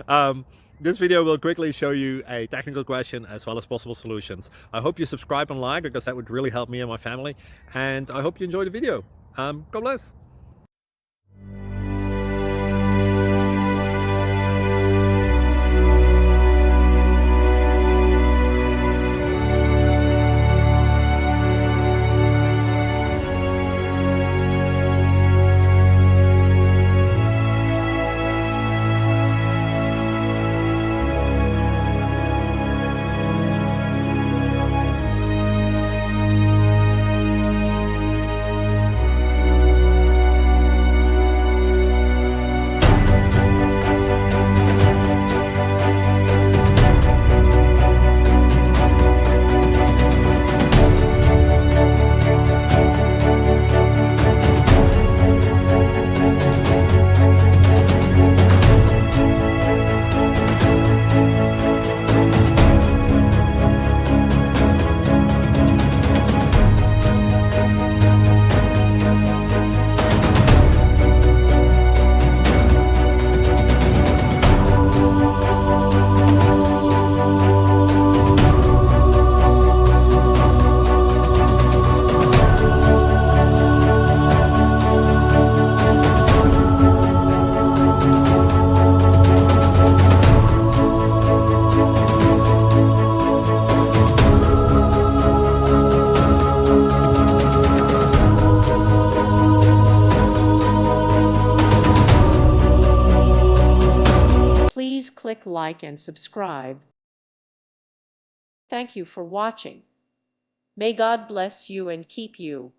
um, this video will quickly show you a technical question as well as possible solutions. I hope you subscribe and like because that would really help me and my family. And I hope you enjoy the video. God bless. Please click like and subscribe. Thank you for watching. May God bless you and keep you.